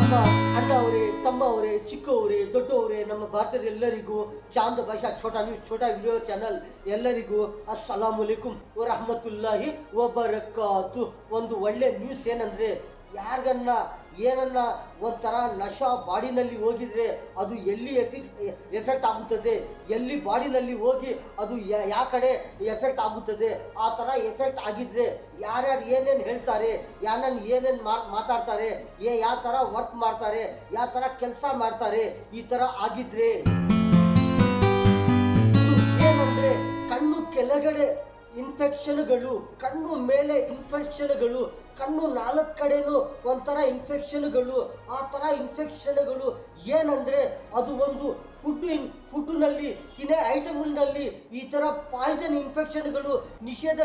ನಮ್ಮ ಅಣ್ಣ ಅವರೇ, ತಮ್ಮ ಅವರೇ, ಚಿಕ್ಕವರೇ, ದೊಡ್ಡವರೇ, ನಮ್ಮ ಭಾರತದ ಎಲ್ಲರಿಗೂ ಚಾಂದ್ ಭಾಷಾ ಛೋಟಾ ವಿಡಿಯೋ ಚಾನಲ್ ಎಲ್ಲರಿಗೂ ಅಸ್ಸಲಾಮು ಅಲೈಕುಂ ವರಹಮತುಲ್ಲಾಹಿ ವಬರಕಾತು. ಒಂದು ಒಳ್ಳೆ ನ್ಯೂಸ್ ಏನಂದರೆ, ಯಾರಿಗನ್ನ ಏನನ್ನ ಒಂಥರ ನಶಾ ಬಾಡಿನಲ್ಲಿ ಹೋಗಿದ್ರೆ ಅದು ಎಲ್ಲಿ ಎಫೆಕ್ಟ್ ಆಗುತ್ತದೆ, ಎಲ್ಲಿ ಬಾಡಿನಲ್ಲಿ ಹೋಗಿ ಅದು ಯಾವ ಕಡೆ ಎಫೆಕ್ಟ್ ಆಗುತ್ತದೆ, ಆ ಥರ ಎಫೆಕ್ಟ್ ಆಗಿದ್ರೆ ಯಾರ್ಯಾರು ಏನೇನು ಹೇಳ್ತಾರೆ, ಏನೇನು ಮಾತಾಡ್ತಾರೆ, ಯಾವ ಥರ ವರ್ಕ್ ಮಾಡ್ತಾರೆ, ಯಾವ ಥರ ಕೆಲಸ ಮಾಡ್ತಾರೆ, ಈ ಥರ ಆಗಿದ್ರೆ ಏನಂದರೆ ಕಣ್ಣು ಕೆಳಗಡೆ ಇನ್ಫೆಕ್ಷನ್ಗಳು, ಕಣ್ಣು ಮೇಲೆ ಇನ್ಫೆಕ್ಷನ್ಗಳು, ಕಣ್ಣು ನಾಲ್ಕು ಕಡೆನೂ ಒಂಥರ ಇನ್ಫೆಕ್ಷನ್ಗಳು. ಆ ಥರ ಇನ್ಫೆಕ್ಷನ್ಗಳು ಏನಂದರೆ ಅದು ಒಂದು ಫುಡ್ನಲ್ಲಿ ತಿನ್ನೇ ಐಟಮ್ನಲ್ಲಿ ಈ ಥರ ಪಾಯ್ಸನ್ ಇನ್ಫೆಕ್ಷನ್ಗಳು, ನಿಷೇಧ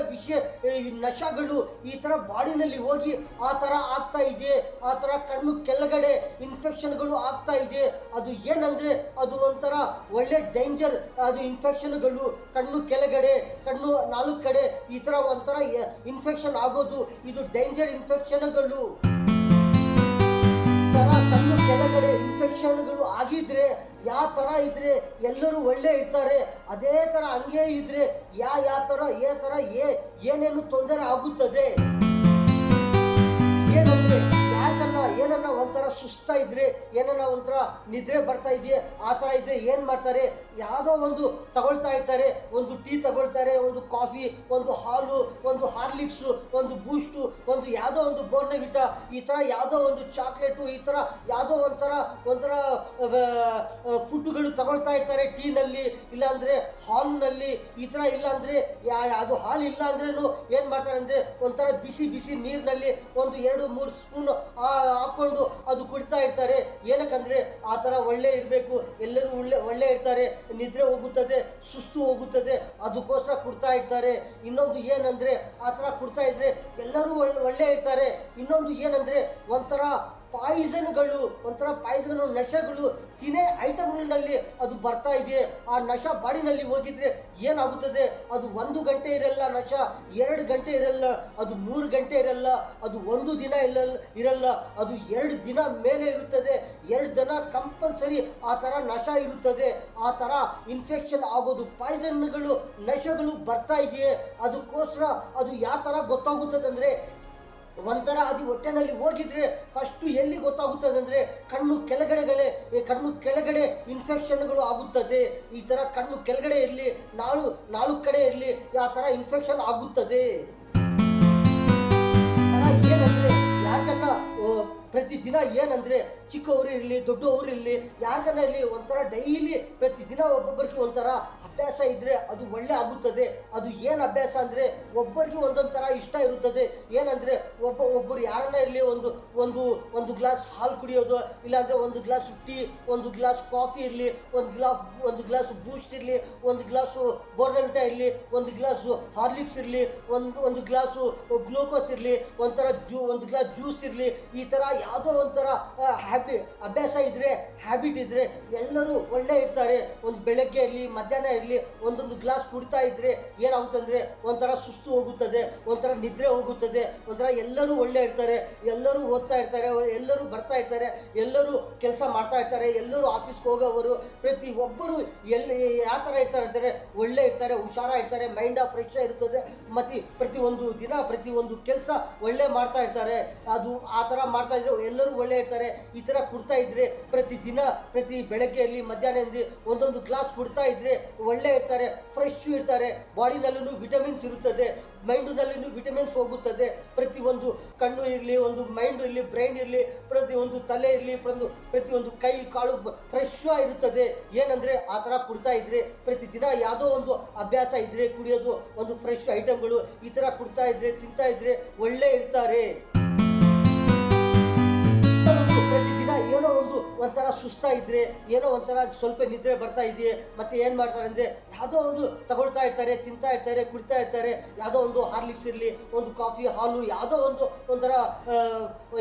ನಶಗಳು ಈ ಥರ ಬಾಡಿನಲ್ಲಿ ಹೋಗಿ ಆ ಥರ ಆಗ್ತಾ ಇದೆ. ಆ ಥರ ಕಣ್ಣು ಕೆಳಗಡೆ ಇನ್ಫೆಕ್ಷನ್ಗಳು ಆಗ್ತಾ ಇದೆ. ಅದು ಏನಂದರೆ ಅದು ಒಂಥರ ಒಳ್ಳೆ ಡೇಂಜರ್. ಅದು ಇನ್ಫೆಕ್ಷನ್ಗಳು ಕಣ್ಣು ಕೆಳಗಡೆ, ಕಣ್ಣು ನಾಲ್ಕು ಕಡೆ ಈ ಥರ ಒಂಥರ ಇನ್ಫೆಕ್ಷನ್ ಆಗೋದು, ಇದು ಡೇಂಜರ್ ಇನ್ಫೆಕ್ಷನ್ಗಳು. ಕಣ್ಣು ಕೆಳಗಡೆ ಇನ್ಫೆಕ್ಷನ್ಗಳು ಆಗಿದ್ರೆ ಯಾವ ಥರ ಇದ್ರೆ ಎಲ್ಲರೂ ಒಳ್ಳೆ ಇರ್ತಾರೆ, ಅದೇ ಥರ ಹಂಗೆ ಇದ್ರೆ ಯಾವ ಥರ ಏನೇನು ತೊಂದರೆ ಆಗುತ್ತದೆ. ಏನಂದ್ರೆ ಏನನ್ನ ಒಂಥರ ಸುಸ್ತಾ ಇದ್ರೆ, ಏನನ್ನ ಒಂಥರ ನಿದ್ರೆ ಬರ್ತಾ ಇದೆಯೇ, ಆ ಥರ ಇದ್ರೆ ಏನು ಮಾಡ್ತಾರೆ, ಯಾವುದೋ ಒಂದು ತಗೊಳ್ತಾ ಇರ್ತಾರೆ. ಒಂದು ಟೀ ತಗೊಳ್ತಾರೆ, ಒಂದು ಕಾಫಿ, ಒಂದು ಹಾಲು, ಒಂದು ಹಾರ್ಲಿಕ್ಸು, ಒಂದು ಬೂಸ್ಟು, ಒಂದು ಯಾವುದೋ ಒಂದು ಬೋರ್ನ್ವಿಟಾ, ಈ ಥರ ಯಾವುದೋ ಒಂದು ಚಾಕ್ಲೇಟು, ಈ ಥರ ಯಾವುದೋ ಒಂಥರ ಫುಡ್ಗಳು ತಗೊಳ್ತಾ ಇರ್ತಾರೆ ಟೀನಲ್ಲಿ, ಇಲ್ಲಾಂದರೆ ಹಾಲ್ನಲ್ಲಿ. ಈ ಥರ ಇಲ್ಲಾಂದರೆ ಅದು ಹಾಲು ಇಲ್ಲ ಅಂದ್ರೂ ಏನು ಮಾಡ್ತಾರೆ ಅಂದರೆ ಒಂಥರ ಬಿಸಿ ನೀರಿನಲ್ಲಿ ಒಂದು 2-3 ಸ್ಪೂನ್ ಹಾಕ್ಕೊಂಡು ಅದು ಕುಡಿತಾ ಇರ್ತಾರೆ. ಏನಕ್ಕಂದರೆ ಆ ಥರ ಒಳ್ಳೆ ಇರಬೇಕು, ಎಲ್ಲರೂ ಒಳ್ಳೆ ಇರ್ತಾರೆ, ನಿದ್ರೆ ಹೋಗುತ್ತದೆ, ಸುಸ್ತು ಹೋಗುತ್ತದೆ, ಅದಕ್ಕೋಸ್ಕರ ಕುಡ್ತಾ ಇರ್ತಾರೆ. ಇನ್ನೊಂದು ಏನಂದರೆ ಆ ಥರ ಕುಡ್ತಾ ಇದ್ರೆ ಎಲ್ಲರೂ ಒಳ್ಳೆ ಇರ್ತಾರೆ. ಇನ್ನೊಂದು ಏನಂದರೆ ಒಂಥರ ಪಾಯ್ಸನ್ಗಳು, ನಶೆಗಳು ತಿನ್ನೇ ಐಟಮ್ಗಳಲ್ಲಿ ಅದು ಬರ್ತಾ ಇದೆ. ಆ ನಶ ಬಾಡಿನಲ್ಲಿ ಹೋಗಿದ್ರೆ ಏನಾಗುತ್ತದೆ, ಅದು 1 ಗಂಟೆ ಇರಲ್ಲ ನಶ, 2 ಗಂಟೆ ಇರಲ್ಲ, ಅದು 3 ಗಂಟೆ ಇರಲ್ಲ, ಅದು 1 ದಿನ ಇರಲ್ಲ, ಅದು 2 ದಿನ ಮೇಲೆ ಇರುತ್ತದೆ. 2 ದಿನ ಕಂಪಲ್ಸರಿ ಆ ಥರ ನಶ ಇರುತ್ತದೆ. ಆ ಥರ ಇನ್ಫೆಕ್ಷನ್ ಆಗೋದು, ಪಾಯ್ಸನ್ಗಳು, ನಶೆಗಳು ಬರ್ತಾ ಇದೆಯೇ. ಅದಕ್ಕೋಸ್ಕರ ಅದು ಯಾವ ಥರ ಗೊತ್ತಾಗುತ್ತದೆ ಅಂದರೆ, ಒಂಥರ ಅದು ಹೊಟ್ಟೆನಲ್ಲಿ ಹೋಗಿದ್ರೆ ಫಸ್ಟು ಎಲ್ಲಿ ಗೊತ್ತಾಗುತ್ತದೆ ಅಂದರೆ ಕಣ್ಣು ಕೆಳಗಡೆ ಇನ್ಫೆಕ್ಷನ್ಗಳು ಆಗುತ್ತದೆ. ಈ ಥರ ಕಣ್ಣು ಕೆಳಗಡೆ ಇರಲಿ, ನಾಲ್ಕು ಕಡೆ ಇರಲಿ, ಆ ಥರ ಇನ್ಫೆಕ್ಷನ್ ಆಗುತ್ತದೆ. ಏನಂದರೆ ಯಾಕನ್ನ ಪ್ರತಿದಿನ ಏನಂದರೆ ಚಿಕ್ಕವರು ಇರಲಿ, ದೊಡ್ಡವರು ಇರಲಿ, ಯಾರಿಗನ್ನ ಇರಲಿ, ಒಂಥರ ಡೈಲಿ ಪ್ರತಿದಿನ ಒಬ್ಬೊಬ್ಬರಿಗೆ ಒಂಥರ ಅಭ್ಯಾಸ ಇದ್ದರೆ ಅದು ಒಳ್ಳೆ ಆಗುತ್ತದೆ. ಅದು ಏನು ಅಭ್ಯಾಸ ಅಂದರೆ ಒಬ್ಬರಿಗೆ ಒಂದೊಂದು ಥರ ಇಷ್ಟ ಇರುತ್ತದೆ. ಏನಂದರೆ ಒಬ್ಬರು ಯಾರನ್ನ ಇರಲಿ, ಒಂದು ಗ್ಲಾಸ್ ಹಾಲು ಕುಡಿಯೋದು, ಇಲ್ಲಾಂದರೆ 1 ಗ್ಲಾಸ್ ಟೀ, 1 ಗ್ಲಾಸ್ ಕಾಫಿ ಇರಲಿ, 1 ಗ್ಲಾಸ್ ಬೂಸ್ಟ್ ಇರಲಿ, 1 ಗ್ಲಾಸು ಬೋರ್ನ್ವಿಟಾ ಇರಲಿ, 1 ಗ್ಲಾಸು ಹಾರ್ಲಿಕ್ಸ್ ಇರಲಿ, ಒಂದು ಗ್ಲಾಸು ಗ್ಲೂಕೋಸ್ ಇರಲಿ, ಒಂದು ಗ್ಲಾಸ್ ಜ್ಯೂಸ್ ಇರಲಿ. ಈ ಥರ ಯಾವುದೋ ಒಂಥರ ಅಭ್ಯಾಸ ಇದ್ದರೆ, ಹ್ಯಾಬಿಟ್ ಇದ್ದರೆ ಎಲ್ಲರೂ ಒಳ್ಳೆ ಇರ್ತಾರೆ. ಒಂದು ಬೆಳಗ್ಗೆ ಇರಲಿ, ಮಧ್ಯಾಹ್ನ ಇರಲಿ, ಒಂದೊಂದು ಗ್ಲಾಸ್ ಕುಡಿತಾ ಇದ್ದರೆ ಏನಾಗುತ್ತಂದರೆ ಒಂಥರ ಸುಸ್ತು ಹೋಗುತ್ತದೆ, ಒಂಥರ ನಿದ್ರೆ ಹೋಗುತ್ತದೆ, ಒಂಥರ ಎಲ್ಲರೂ ಒಳ್ಳೆ ಇರ್ತಾರೆ, ಎಲ್ಲರೂ ಓದ್ತಾ ಇರ್ತಾರೆ, ಎಲ್ಲರೂ ಬರ್ತಾ ಇರ್ತಾರೆ, ಎಲ್ಲರೂ ಕೆಲಸ ಮಾಡ್ತಾ ಇರ್ತಾರೆ, ಎಲ್ಲರೂ ಆಫೀಸ್ಗೆ ಹೋಗೋವರು ಪ್ರತಿಯೊಬ್ಬರು ಯಾವ ಥರ ಇರ್ತಾರೆ ಅಂತಾರೆ ಒಳ್ಳೆ ಇರ್ತಾರೆ, ಹುಷಾರ ಇರ್ತಾರೆ, ಮೈಂಡ್ ಫ್ರೆಶ್ ಇರ್ತದೆ. ಮತ್ತು ಪ್ರತಿಯೊಂದು ಕೆಲಸ ಒಳ್ಳೆ ಮಾಡ್ತಾ ಇರ್ತಾರೆ. ಅದು ಆ ಥರ ಮಾಡ್ತಾ ಇದ್ರೆ ಎಲ್ಲರೂ ಒಳ್ಳೆ ಇರ್ತಾರೆ. ಈ ಥರ ಕುಡ್ತಾ ಇದ್ರೆ ಪ್ರತಿ ಬೆಳಗ್ಗೆಯಲ್ಲಿ ಮಧ್ಯಾಹ್ನದಿಂದ ಒಂದೊಂದು ಗ್ಲಾಸ್ ಕುಡ್ತಾ ಇದ್ರೆ ಒಳ್ಳೆ ಇರ್ತಾರೆ, ಫ್ರೆಶ್ ಇರ್ತಾರೆ. ಬಾಡಿನಲ್ಲೂ ವಿಟಮಿನ್ಸ್ ಇರುತ್ತದೆ, ಮೈಂಡಿನಲ್ಲೂ ವಿಟಮಿನ್ಸ್ ಹೋಗುತ್ತದೆ. ಪ್ರತಿಯೊಂದು ಕಣ್ಣು ಇರಲಿ, ಒಂದು ಮೈಂಡ್ ಇರಲಿ, ಬ್ರೈನ್ ಇರಲಿ, ಪ್ರತಿಯೊಂದು ತಲೆ ಇರಲಿ, ಪ್ರತಿಯೊಂದು ಕೈ ಕಾಳು ಫ್ರೆಶ್ ಇರುತ್ತದೆ. ಏನಂದರೆ ಆ ಥರ ಕುಡ್ತಾ ಇದ್ರೆ ಪ್ರತಿದಿನ ಯಾವುದೋ ಒಂದು ಅಭ್ಯಾಸ ಇದ್ದರೆ ಕುಡಿಯೋದು, ಒಂದು ಫ್ರೆಶ್ ಐಟಮ್ಗಳು ಈ ಥರ ಕುಡ್ತಾ ಇದ್ರೆ ತಿಂತಾ ಇದ್ರೆ ಒಳ್ಳೆ ಇರ್ತಾರೆ. ಪ್ರತಿದಿನ ಏನೋ ಒಂಥರ ಸುಸ್ತಾ ಇದ್ರೆ, ಏನೋ ಒಂಥರ ಸ್ವಲ್ಪ ನಿದ್ರೆ ಬರ್ತಾ ಇದೆಯೇ, ಮತ್ತೆ ಏನು ಮಾಡ್ತಾರೆ ಅಂದರೆ ಯಾವುದೋ ಒಂದು ತಗೊಳ್ತಾ ಇರ್ತಾರೆ, ತಿಂತಾ ಇರ್ತಾರೆ, ಕುಡಿತಾ ಇರ್ತಾರೆ. ಯಾವುದೋ ಒಂದು ಹಾರ್ಲಿಕ್ಸ್ ಇರಲಿ, ಒಂದು ಕಾಫಿ, ಹಾಲು, ಯಾವುದೋ ಒಂದು ಒಂಥರ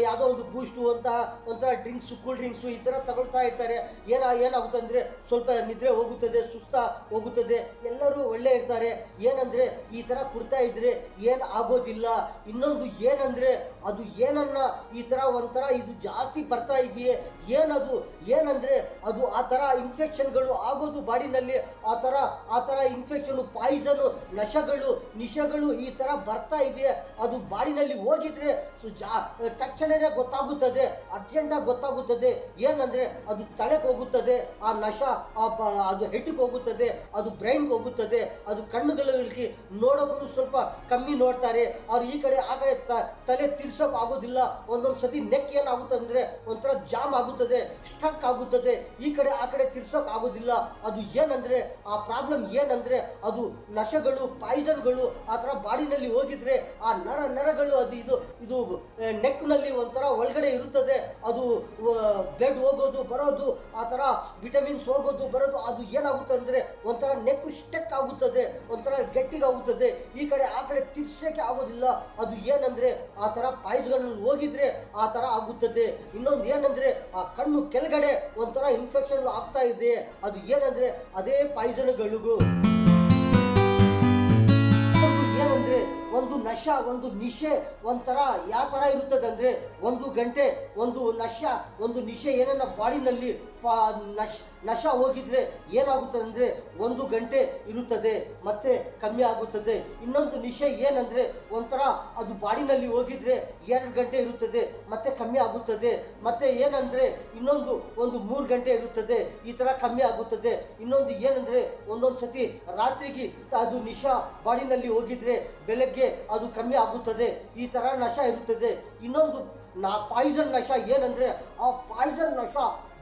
ಯಾವುದೋ ಒಂದು ಬೂಸ್ಟು ಅಂತ ಒಂಥರ ಡ್ರಿಂಕ್ಸು, ಕೂಲ್ ಡ್ರಿಂಕ್ಸು ಈ ಥರ ತಗೊಳ್ತಾ ಇರ್ತಾರೆ. ಏನಾಗುತ್ತೆ ಅಂದರೆ ಸ್ವಲ್ಪ ನಿದ್ರೆ ಹೋಗುತ್ತದೆ, ಸುಸ್ತ ಹೋಗುತ್ತದೆ. ಎಲ್ಲರೂ ಒಳ್ಳೆ ಇರ್ತಾರೆ. ಏನಂದರೆ ಈ ಥರ ಕುಡ್ತಾ ಇದ್ರೆ ಏನು ಆಗೋದಿಲ್ಲ. ಇನ್ನೊಂದು ಏನಂದರೆ ಅದು ಏನನ್ನ ಈ ಥರ ಒಂಥರ ಇದು ಜಾಸ್ತಿ ಬರ್ತಾ ಇದೆಯೇ, ಏನಂದರೆ ಅದು ಆ ಥರ ಇನ್ಫೆಕ್ಷನ್ಗಳು ಆಗೋದು ಬಾಡಿನಲ್ಲಿ. ಆ ಥರ ಇನ್ಫೆಕ್ಷನು, ಪಾಯ್ಸನು, ನಿಶಗಳು ಈ ಥರ ಬರ್ತಾ ಇದೆಯೇ, ಅದು ಬಾಡಿನಲ್ಲಿ ಹೋಗಿದ್ರೆ ತಕ್ಷಣವೇ ಗೊತ್ತಾಗುತ್ತದೆ, ಅರ್ಜೆಂಟಾಗಿ ಗೊತ್ತಾಗುತ್ತದೆ. ಏನಂದರೆ ಅದು ತಲೆಗೆ ಹೋಗುತ್ತದೆ, ಆ ನಶ ಅದು ಹೆಡ್ಗೆ ಹೋಗುತ್ತದೆ, ಅದು ಬ್ರೈನ್ಗೆ ಹೋಗುತ್ತದೆ. ಅದು ಕಣ್ಣುಗಳಿಗೆ ನೋಡೋದು ಸ್ವಲ್ಪ ಕಮ್ಮಿ ನೋಡ್ತಾರೆ. ಅವ್ರು ಈ ಕಡೆ ಆ ಕಡೆ ತಲೆ ತಿರ್ಸೋಕೆ ಆಗೋದಿಲ್ಲ. ಒಂದೊಂದು ಸತಿ ನೆಕ್ ಏನಾಗುತ್ತೆ ಅಂದರೆ ಒಂಥರ ಜಾಮ್ ಆಗುತ್ತದೆ, ಸ್ಟಕ್ ಆಗುತ್ತದೆ, ಈ ಕಡೆ ಆ ಕಡೆ ತಿರ್ಸೋಕೆ ಆಗೋದಿಲ್ಲ. ಅದು ಏನಂದರೆ ಆ ಪ್ರಾಬ್ಲಮ್ ಏನಂದರೆ ಅದು ನಶಗಳು, ಪಾಯ್ಸನ್ಗಳು ಆ ಥರ ಬಾಡಿನಲ್ಲಿ ಹೋಗಿದ್ರೆ ಆ ನರಗಳು ಅದು ಇದು ನೆಕ್ನಲ್ಲಿ ಒಂಥರ ಒಳಗಡೆ ಇರುತ್ತದೆ. ಅದು ಬ್ಲಡ್ ಹೋಗೋದು ಬರೋದು, ಆ ಥರ ವಿಟಮಿನ್ಸ್ ಹೋಗೋದು ಬರೋದು, ಅದು ಏನಾಗುತ್ತೆ ಅಂದರೆ ಒಂಥರ ನೆಕ್ ಸ್ಟಕ್ ಆಗುತ್ತದೆ, ಒಂಥರ ಗಟ್ಟಿಗಾಗುತ್ತದೆ, ಈ ಕಡೆ ಆ ಕಡೆ ತಿರ್ಸೋಕ್ಕೆ ಆಗೋದಿಲ್ಲ. ಅದು ಏನಂದರೆ ಆ ಥರ ಪಾಯ್ಸ್ಗಳು ಹೋಗಿದ್ರೆ ಆ ಥರ ಆಗುತ್ತದೆ. ಇನ್ನೊಂದು ಏನಂದರೆ ಆ ಕಣ್ಣು ಕೆಳಗಡೆ ಒಂಥರ ಇನ್ಫೆಕ್ಷನ್ ಆಗ್ತಾ ಇದೆ. ಅದು ಏನಂದರೆ ಅದೇ ಪಾಯ್ಸನ್ಗಳಿಗೂ. ಏನಂದರೆ ಒಂದು ನಶ, ಒಂದು ನಿಶೆ ಒಂಥರ ಯಾವ ಥರ ಇರುತ್ತದೆ ಅಂದರೆ ಒಂದು ಗಂಟೆ ಒಂದು ನಿಶೆ ಏನನ್ನ ಬಾಡಿನಲ್ಲಿ ನಶ ಹೋಗಿದ್ರೆ ಏನಾಗುತ್ತದೆ ಅಂದರೆ 1 ಗಂಟೆ ಇರುತ್ತದೆ, ಮತ್ತೆ ಕಮ್ಮಿ ಆಗುತ್ತದೆ. ಇನ್ನೊಂದು ನಿಶೆ ಏನಂದರೆ ಒಂಥರ ಅದು ಬಾಡಿನಲ್ಲಿ ಹೋಗಿದ್ರೆ 2 ಗಂಟೆ ಇರುತ್ತದೆ, ಮತ್ತೆ ಕಮ್ಮಿ ಆಗುತ್ತದೆ. ಮತ್ತೆ ಏನಂದರೆ ಇನ್ನೊಂದು 3 ಗಂಟೆ ಇರುತ್ತದೆ, ಈ ಥರ ಕಮ್ಮಿ ಆಗುತ್ತದೆ. ಇನ್ನೊಂದು ಏನಂದರೆ ಒಂದೊಂದು ಸತಿ ರಾತ್ರಿಗೆ ಅದು ನಿಶ ಬಾಡಿನಲ್ಲಿ ಹೋಗಿದ್ರೆ ಬೆಳಗ್ಗೆ ಅದು ಕಮ್ಮಿ ಆಗುತ್ತದೆ, ಈ ಥರ ನಶ ಇರುತ್ತದೆ. ಇನ್ನೊಂದು ಪಾಯ್ಸನ್ ನಶ ಏನಂದರೆ ಆ ಪಾಯ್ಸನ್ ನಶ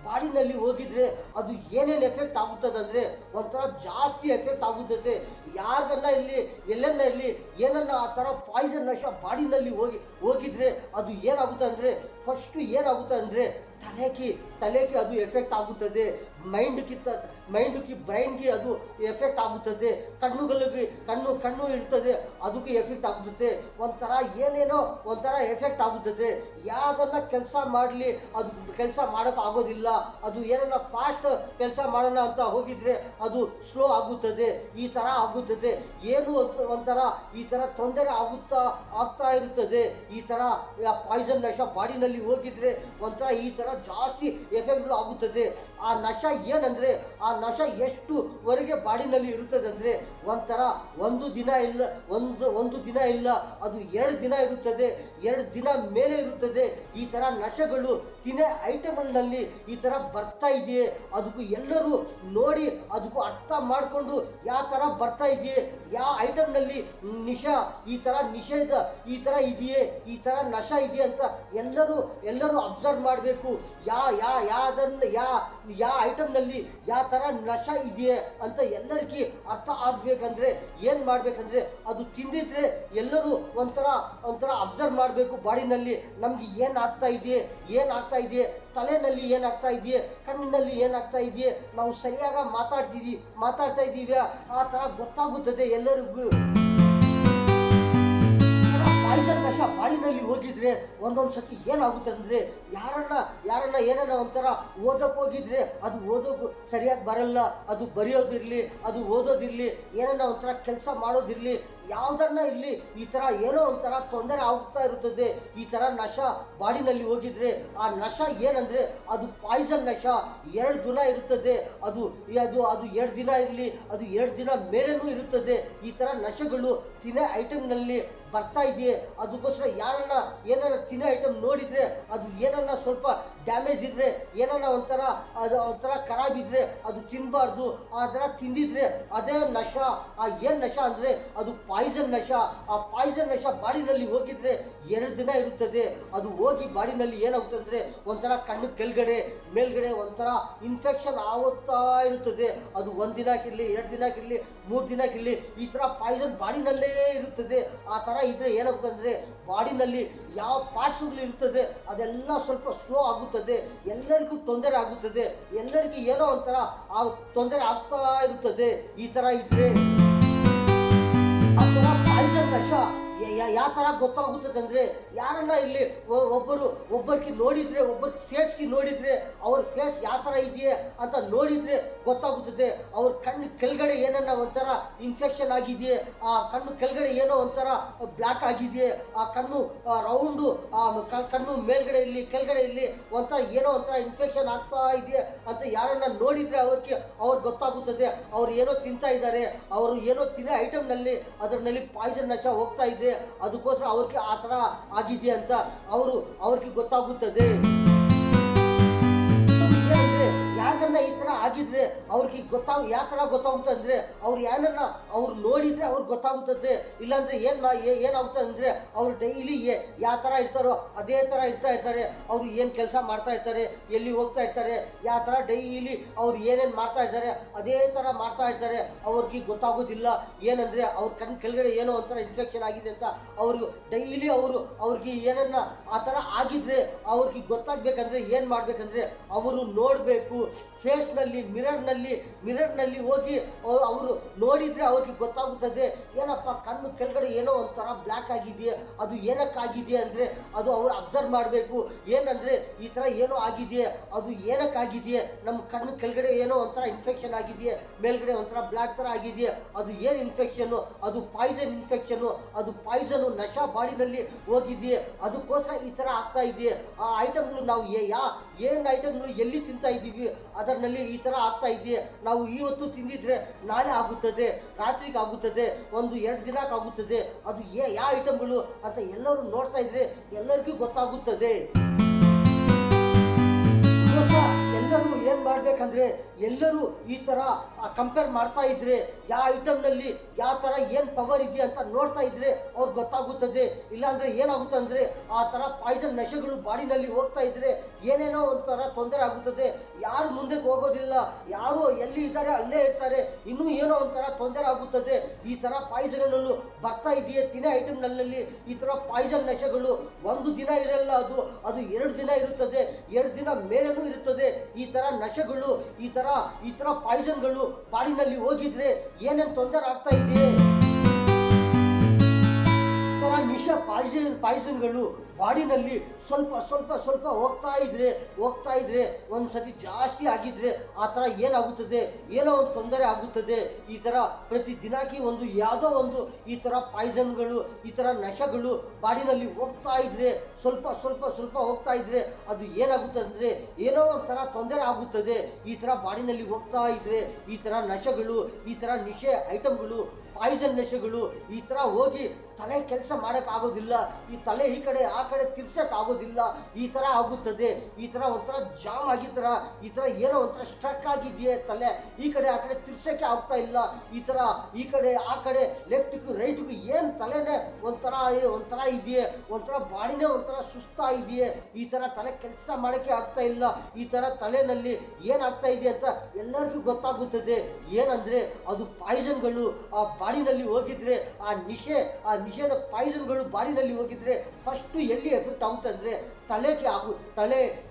ಬಾಡಿನಲ್ಲಿ ಹೋಗಿದ್ರೆ ಅದು ಏನೇನು ಎಫೆಕ್ಟ್ ಆಗುತ್ತದೆ ಅಂದರೆ ಒಂಥರ ಜಾಸ್ತಿ ಎಫೆಕ್ಟ್ ಆಗುತ್ತದೆ. ಯಾರಿಗನ್ನ ಇಲ್ಲಿ ಎಲ್ಲನ್ನ ಇಲ್ಲಿ ಏನನ್ನ ಆ ಥರ ಪಾಯ್ಸನ್ ನಶ ಬಾಡಿನಲ್ಲಿ ಹೋಗಿದ್ರೆ ಅದು ಏನಾಗುತ್ತೆ ಅಂದರೆ ಫಸ್ಟು ಏನಾಗುತ್ತೆ ಅಂದರೆ ತಲೆಗೆ ಅದು ಎಫೆಕ್ಟ್ ಆಗುತ್ತದೆ. ಮೈಂಡ್ಗೆ ಬ್ರೈನ್ಗೆ ಅದು ಎಫೆಕ್ಟ್ ಆಗುತ್ತದೆ. ಕಣ್ಣು ಇರ್ತದೆ, ಅದಕ್ಕೆ ಎಫೆಕ್ಟ್ ಆಗುತ್ತದೆ. ಒಂಥರ ಏನೇನೋ ಒಂಥರ ಎಫೆಕ್ಟ್ ಆಗುತ್ತದೆ. ಯಾವುದನ್ನ ಕೆಲಸ ಮಾಡಲಿ ಅದು ಕೆಲಸ ಮಾಡೋಕೆ ಆಗೋದಿಲ್ಲ. ಅದು ಏನನ್ನ ಫಾಸ್ಟ್ ಕೆಲಸ ಮಾಡೋಣ ಅಂತ ಹೋಗಿದ್ರೆ ಅದು ಸ್ಲೋ ಆಗುತ್ತದೆ, ಈ ಥರ ಆಗುತ್ತದೆ. ಏನು ಒಂಥರ ಈ ಥರ ತೊಂದರೆ ಆಗ್ತಾ ಇರುತ್ತದೆ. ಈ ಥರ ಪಾಯ್ಸನ್ ನಶ ಬಾಡಿನಲ್ಲಿ ಹೋಗಿದ್ರೆ ಒಂಥರ ಈ ಥರ ಜಾಸ್ತಿ ಎಫೆಕ್ಟ್ಗಳು ಆಗುತ್ತದೆ. ಆ ನಶ ಏನಂದರೆ ಆ ನಶ ಎಷ್ಟುವರೆಗೆ ಬಾಡಿನಲ್ಲಿ ಇರುತ್ತದೆ ಅಂದರೆ ಒಂಥರ ಒಂದು ದಿನ ಇಲ್ಲ, ಅದು 2 ದಿನ ಇರುತ್ತದೆ, 2 ದಿನ ಮೇಲೆ ಇರುತ್ತದೆ. ಈ ಥರ ನಶಗಳು ತಿನ್ನೇ ಐಟಮ್ನಲ್ಲಿ ಈ ಥರ ಬರ್ತಾ ಇದೆಯೇ, ಅದಕ್ಕೂ ಎಲ್ಲರೂ ನೋಡಿ ಅದಕ್ಕೂ ಅರ್ಥ ಮಾಡಿಕೊಂಡು ಯಾವ ಥರ ಬರ್ತಾ ಇದೆಯೇ, ಯಾವ ಐಟಮ್ನಲ್ಲಿ ಈ ಥರ ನಿಷೇಧ ಈ ಥರ ಇದೆಯೇ, ಈ ಥರ ನಶ ಇದೆಯೇ ಅಂತ ಎಲ್ಲರೂ ಅಬ್ಸರ್ವ್ ಮಾಡಬೇಕು. ಯಾವ ಐಟಮ್ನಲ್ಲಿ ಯಾವ ಥರ ನಶ ಇದೆಯೇ ಅಂತ ಎಲ್ಲರಿಗೂ ಅರ್ಥ ಆಗಬೇಕಂದ್ರೆ ಏನು ಮಾಡಬೇಕಂದ್ರೆ ಅದು ತಿಂದಿದ್ರೆ ಎಲ್ಲರೂ ಒಂಥರ ಅಬ್ಸರ್ವ್ ಮಾಡಬೇಕು. ಬಾಡಿನಲ್ಲಿ ನಮಗೆ ಏನಾಗ್ತಾ ಇದೆಯೇ, ತಲೆನಲ್ಲಿ ಏನಾಗ್ತಾ ಇದೆಯೇ, ಕಣ್ಣಿನಲ್ಲಿ ಏನಾಗ್ತಾ ಇದೆಯೇ, ನಾವು ಸರಿಯಾಗಿ ಮಾತಾಡ್ತಾ ಇದ್ದೀವಿ ಆ ಥರ ಗೊತ್ತಾಗುತ್ತದೆ ಎಲ್ಲರಿಗೂ. ಪಾಯ್ಸನ್ ನಶ ಬಾಡಿನಲ್ಲಿ ಹೋಗಿದ್ರೆ ಒಂದೊಂದು ಸತಿ ಏನಾಗುತ್ತೆ ಅಂದರೆ ಯಾರನ್ನ ಏನನ್ನ ಒಂಥರ ಓದೋಕೆ ಹೋಗಿದ್ರೆ ಅದು ಓದೋಕು ಸರಿಯಾಗಿ ಬರಲ್ಲ. ಅದು ಬರೆಯೋದಿರಲಿ, ಅದು ಓದೋದಿರಲಿ, ಏನನ್ನ ಒಂಥರ ಕೆಲಸ ಮಾಡೋದಿರಲಿ, ಯಾವುದನ್ನ ಇರಲಿ ಈ ಥರ ಏನೋ ಒಂಥರ ತೊಂದರೆ ಆಗ್ತಾ ಇರುತ್ತದೆ. ಈ ಥರ ನಶ ಬಾಡಿನಲ್ಲಿ ಹೋಗಿದ್ರೆ ಆ ನಶ ಏನಂದರೆ ಅದು ಪಾಯ್ಸನ್ ನಶ 2 ದಿನ ಇರುತ್ತದೆ. ಅದು 2 ದಿನ ಇರಲಿ, ಅದು 2 ದಿನ ಮೇಲೇನೂ ಇರುತ್ತದೆ. ಈ ಥರ ನಶಗಳು ತಿನ್ನೇ ಐಟಮ್ನಲ್ಲಿ ಬರ್ತಾ ಇದೆಯೇ, ಅದಕ್ಕೋಸ್ಕರ ಏನನ್ನ ತಿನ್ನೋ ಐಟಮ್ ನೋಡಿದರೆ ಅದು ಏನನ್ನ ಸ್ವಲ್ಪ ಡ್ಯಾಮೇಜ್ ಇದ್ದರೆ, ಏನನ್ನ ಒಂಥರ ಖರಾಬ್ ಇದ್ದರೆ ಅದು ತಿನ್ನಬಾರ್ದು. ಆ ಥರ ತಿಂದಿದ್ರೆ ಅದೇ ನಶ. ಏನು ನಶ ಅಂದರೆ ಅದು ಪಾಯ್ಸನ್ ನಶ. ಆ ಪಾಯ್ಸನ್ ನಶ ಬಾಡಿನಲ್ಲಿ ಹೋಗಿದ್ರೆ 2 ದಿನ ಇರುತ್ತದೆ. ಅದು ಹೋಗಿ ಬಾಡಿನಲ್ಲಿ ಏನಾಗುತ್ತೆ ಅಂದರೆ ಒಂಥರ ಕಣ್ಣು ಕೆಳಗಡೆ ಮೇಲ್ಗಡೆ ಒಂಥರ ಇನ್ಫೆಕ್ಷನ್ ಆಗುತ್ತಾ ಇರುತ್ತದೆ. ಅದು 1 ದಿನಕ್ಕಿರಲಿ 2 ದಿನಕ್ಕಿರಲಿ 3 ದಿನಕ್ಕಿರಲಿ ಈ ಥರ ಪಾಯ್ಸನ್ ಬಾಡಿನಲ್ಲೇ ಇರುತ್ತದೆ. ಆ ಥರ ಇದ್ದರೆ ಏನಾಗುತ್ತೆ ಅಂದರೆ ಬಾಡಿನಲ್ಲಿ ಯಾವ ಪಾರ್ಟ್ಸ್ಗಳು ಇರ್ತದೆ ಅದೆಲ್ಲ ಸ್ವಲ್ಪ ಸ್ಲೋ ಆಗುತ್ತದೆ, ಎಲ್ಲರಿಗೂ ತೊಂದರೆ ಆಗುತ್ತದೆ, ಎಲ್ಲರಿಗೂ ಏನೋ ಒಂಥರ ತೊಂದರೆ ಆಗ್ತಾ ಇರುತ್ತದೆ. ಈ ಥರ ಇದ್ರೆ ಆ ಥರ ಪಾಯ್ಸನ್ ನಶ ಯಾವ ಥರ ಗೊತ್ತಾಗುತ್ತದೆ ಅಂದರೆ ಯಾರನ್ನ ಇಲ್ಲಿ ಒಬ್ಬರಿಗೆ ನೋಡಿದರೆ ಒಬ್ಬರ ಫೇಸ್ಗೆ ನೋಡಿದರೆ ಅವ್ರ ಫೇಸ್ ಯಾವ ಥರ ಇದೆಯೇ ಅಂತ ನೋಡಿದರೆ ಗೊತ್ತಾಗುತ್ತದೆ. ಅವ್ರ ಕಣ್ಣು ಕೆಳಗಡೆ ಏನನ್ನ ಒಂಥರ ಇನ್ಫೆಕ್ಷನ್ ಆಗಿದೆಯೇ, ಆ ಕಣ್ಣು ಕೆಳಗಡೆ ಏನೋ ಒಂಥರ ಬ್ಲ್ಯಾಕ್ ಆಗಿದೆಯೇ, ಆ ಕಣ್ಣು ರೌಂಡು ಕಣ್ಣು ಮೇಲ್ಗಡೆ ಇಲ್ಲಿ ಕೆಳಗಡೆ ಇಲ್ಲಿ ಒಂಥರ ಏನೋ ಒಂಥರ ಇನ್ಫೆಕ್ಷನ್ ಆಗ್ತಾ ಇದೆಯೇ ಅಂತ ಯಾರನ್ನ ನೋಡಿದರೆ ಅವ್ರಿಗೆ ಗೊತ್ತಾಗುತ್ತದೆ. ಅವ್ರು ಏನೋ ತಿಂತಾ ಇದ್ದಾರೆ, ಅವರು ಏನೋ ತಿನ್ನೋ ಐಟಮ್ನಲ್ಲಿ ಅದರಲ್ಲಿ ಪಾಯ್ಸನ್ ನಶ ಹೋಗ್ತಾ ಇದೆ, ಅದಕ್ಕೋಸ್ಕರ ಅವ್ರಿಗೆ ಆ ಥರ ಆಗಿದೆ ಅಂತ ಅವ್ರಿಗೆ ಗೊತ್ತಾಗುತ್ತದೆ. ಏನಂದ್ರೆ ಯಾರನ್ನ ಈ ಥರ ಆಗಿದ್ರೆ ಅವ್ರಿಗೆ ಯಾವ ಥರ ಗೊತ್ತಾಗುತ್ತೆ ಅಂದರೆ ಅವ್ರು ನೋಡಿದರೆ ಅವ್ರಿಗೆ ಗೊತ್ತಾಗುತ್ತದೆ. ಇಲ್ಲಾಂದರೆ ಏನಾಗುತ್ತೆ ಅಂದರೆ ಅವ್ರು ಡೈಲಿ ಯಾವ ಥರ ಇರ್ತಾರೋ ಅದೇ ಥರ ಇರ್ತಾ ಇರ್ತಾರೆ. ಅವರು ಏನು ಕೆಲಸ ಮಾಡ್ತಾ ಇರ್ತಾರೆ, ಎಲ್ಲಿ ಹೋಗ್ತಾ ಇರ್ತಾರೆ, ಯಾವ ಥರ ಡೈಲಿ ಅವ್ರು ಏನೇನು ಮಾಡ್ತಾ ಇದ್ದಾರೆ ಅದೇ ಥರ ಮಾಡ್ತಾ ಇರ್ತಾರೆ. ಅವ್ರಿಗೆ ಗೊತ್ತಾಗೋದಿಲ್ಲ. ಏನಂದರೆ ಅವ್ರ ಕಣ್ಣು ಕೆಳಗಡೆ ಏನೋ ಒಂಥರ ಇನ್ಫೆಕ್ಷನ್ ಆಗಿದೆ ಅಂತ ಡೈಲಿ ಅವ್ರಿಗೆ ಏನನ್ನ ಆ ಥರ ಆಗಿದ್ರೆ ಅವ್ರಿಗೆ ಗೊತ್ತಾಗಬೇಕಂದ್ರೆ ಏನು ಮಾಡಬೇಕಂದ್ರೆ ಅವರು ನೋಡಬೇಕು. ಫೇಸ್ನಲ್ಲಿ ಮಿರರ್ನಲ್ಲಿ ಹೋಗಿ ಅವರು ನೋಡಿದರೆ ಅವ್ರಿಗೆ ಗೊತ್ತಾಗುತ್ತದೆ. ಏನಪ್ಪ ಕಣ್ಣು ಕೆಳಗಡೆ ಏನೋ ಒಂಥರ ಬ್ಲ್ಯಾಕ್ ಆಗಿದೆಯೇ, ಅದು ಏನಕ್ಕಾಗಿದೆಯೇ ಅಂದರೆ ಅದು ಅವರು ಅಬ್ಸರ್ವ್ ಮಾಡಬೇಕು. ಏನಂದರೆ ಈ ಥರ ಏನೋ ಆಗಿದೆಯೇ, ಅದು ಏನಕ್ಕಾಗಿದೆಯೇ, ನಮ್ಮ ಕಣ್ಣು ಕೆಳಗಡೆ ಏನೋ ಒಂಥರ ಇನ್ಫೆಕ್ಷನ್ ಆಗಿದೆಯೇ, ಮೇಲ್ಗಡೆ ಒಂಥರ ಬ್ಲ್ಯಾಕ್ ಥರ ಆಗಿದೆಯೇ, ಅದು ಏನು ಇನ್ಫೆಕ್ಷನ್ನು, ಅದು ಪಾಯ್ಸನ್ ಇನ್ಫೆಕ್ಷನ್ನು, ಅದು ಪಾಯ್ಸನ್ನು ನಶ ಬಾಡಿನಲ್ಲಿ ಹೋಗಿದೆಯೇ, ಅದಕ್ಕೋಸ್ಕರ ಈ ಥರ ಆಗ್ತಾ ಇದೆಯೇ. ಆ ಐಟಮ್ಗಳು ನಾವು ಏನು ಐಟಮ್ಗಳು ಎಲ್ಲಿ ತಿಂತಾ ಇದ್ದೀವಿ ಅದರಲ್ಲಿ ಈ ಥರ ಆಗ್ತಾ ಇದೆಯೇ. ನಾವು ಇವತ್ತು ತಿಂದಿದ್ರೆ ನಾಳೆ ಆಗುತ್ತದೆ, ರಾತ್ರಿಗೆ ಆಗುತ್ತದೆ, 1-2 ದಿನಕ್ಕಾಗುತ್ತದೆ. ಅದು ಯಾವ ಐಟಮ್ಗಳು ಅಂತ ಎಲ್ಲರೂ ನೋಡ್ತಾ ಇದ್ರೆ ಎಲ್ಲರಿಗೂ ಗೊತ್ತಾಗುತ್ತದೆ. ಎಲ್ಲರೂ ಏನು ಮಾಡಬೇಕಂದ್ರೆ ಎಲ್ಲರೂ ಈ ಥರ ಕಂಪೇರ್ ಮಾಡ್ತಾ ಇದ್ರೆ ಯಾವ ಐಟಮ್ನಲ್ಲಿ ಯಾವ ಥರ ಏನು ಪವರ್ ಇದೆ ಅಂತ ನೋಡ್ತಾ ಇದ್ರೆ ಅವ್ರಿಗೆ ಗೊತ್ತಾಗುತ್ತದೆ. ಇಲ್ಲಾಂದರೆ ಏನಾಗುತ್ತೆ ಅಂದರೆ ಆ ಥರ ಪಾಯ್ಸನ್ ನಶೆಗಳು ಬಾಡಿನಲ್ಲಿ ಹೋಗ್ತಾ ಇದ್ರೆ ಏನೇನೋ ಒಂಥರ ತೊಂದರೆ ಆಗುತ್ತದೆ. ಯಾರು ಮುಂದಕ್ಕೆ ಹೋಗೋದಿಲ್ಲ, ಯಾರು ಎಲ್ಲಿ ಇದ್ದಾರೆ ಅಲ್ಲೇ ಇರ್ತಾರೆ, ಇನ್ನೂ ಏನೋ ಒಂಥರ ತೊಂದರೆ ಆಗುತ್ತದೆ. ಈ ಥರ ಪಾಯ್ಸನ್ಗಳು ಬರ್ತಾ ಇದೆಯೇ ತಿನ್ನೋ ಐಟಮ್ನಲ್ಲಿ. ಈ ಥರ ಪಾಯ್ಸನ್ ನಶೆಗಳು 1 ದಿನ ಇರಲ್ಲ, ಅದು 2 ದಿನ ಇರುತ್ತದೆ, 2 ದಿನ ಮೇಲೇನೂ ಇರುತ್ತದೆ. ಈ ಥರ ನಶೆಗಳು ಈ ಥರ ಪಾಯ್ಸನ್ಗಳು ಬಾಡಿನಲ್ಲಿ ಹೋಗಿದ್ರೆ ಏನೇನು ತೊಂದರೆ ಆಗ್ತಾ ಇದೆ. ನಿಶ ಪಾಯ್ಸನ್ಗಳು ಬಾಡಿನಲ್ಲಿ ಸ್ವಲ್ಪ ಹೋಗ್ತಾ ಇದ್ರೆ ಒಂದ್ಸತಿ ಜಾಸ್ತಿ ಆಗಿದ್ರೆ ಆ ಥರ ಏನಾಗುತ್ತದೆ, ಏನೋ ಒಂದು ತೊಂದರೆ ಆಗುತ್ತದೆ. ಈ ಥರ ಪ್ರತಿ ದಿನಕ್ಕೆ ಯಾವುದೋ ಒಂದು ಈ ಥರ ಪಾಯ್ಸನ್ಗಳು ಈ ಥರ ನಶೆಗಳು ಬಾಡಿನಲ್ಲಿ ಹೋಗ್ತಾ ಇದ್ರೆ ಸ್ವಲ್ಪ ಹೋಗ್ತಾ ಇದ್ರೆ ಅದು ಏನಾಗುತ್ತೆ ಅಂದರೆ ಏನೋ ಒಂಥರ ತೊಂದರೆ ಆಗುತ್ತದೆ. ಈ ಥರ ಬಾಡಿನಲ್ಲಿ ಹೋಗ್ತಾ ಇದ್ರೆ ಈ ಥರ ನಶೆಗಳು ಈ ಥರ ನಿಶೆ ಐಟಮ್ಗಳು ಪಾಯ್ಸನ್ ನಶೆಗಳು ಈ ಥರ ಹೋಗಿ ತಲೆ ಕೆಲಸ ಮಾಡೋಕ್ಕಾಗೋದಿಲ್ಲ, ಈ ತಲೆ ಈ ಕಡೆ ಆ ಕಡೆ ತಿರ್ಸೋಕ್ಕಾಗೋದಿಲ್ಲ. ಈ ಥರ ಆಗುತ್ತದೆ. ಈ ಥರ ಒಂಥರ ಜಾಮ್ ಆಗಿತ್ತರ ಈ ಥರ ಏನೋ ಒಂಥರ ಸ್ಟ್ರಕ್ ಆಗಿದೆಯೇ ತಲೆ, ಈ ಕಡೆ ಆ ಕಡೆ ತಿರ್ಸೋಕ್ಕೆ ಆಗ್ತಾ ಇಲ್ಲ. ಈ ಥರ ಈ ಕಡೆ ಆ ಕಡೆ ಲೆಫ್ಟ್ಗೂ ರೈಟ್ಗೂ ಏನು ತಲೆನೇ ಒಂಥರ ಇದೆಯೇ, ಒಂಥರ ಬಾಡಿನೇ ಒಂಥರ ಸುಸ್ತಾ ಇದೆಯೇ, ಈ ಥರ ತಲೆ ಕೆಲಸ ಮಾಡೋಕ್ಕೆ ಆಗ್ತಾ ಇಲ್ಲ. ಈ ಥರ ತಲೆನಲ್ಲಿ ಏನಾಗ್ತಾ ಇದೆ ಅಂತ ಎಲ್ಲರಿಗೂ ಗೊತ್ತಾಗುತ್ತದೆ. ಏನಂದರೆ ಅದು ಪಾಯ್ಸನ್ಗಳು ಆ ಬಾಡಿನಲ್ಲಿ ಹೋಗಿದ್ರೆ ಆ ನಿಷೇಧ ಪಾಯ್ಸನ್ಗಳು ಬಾಡಿನಲ್ಲಿ ಹೋಗಿದ್ರೆ ಫಸ್ಟು ಎಲ್ಲಿ ಎಫೆಕ್ಟ್ ಆಗುತ್ತೆ ಅಂದರೆ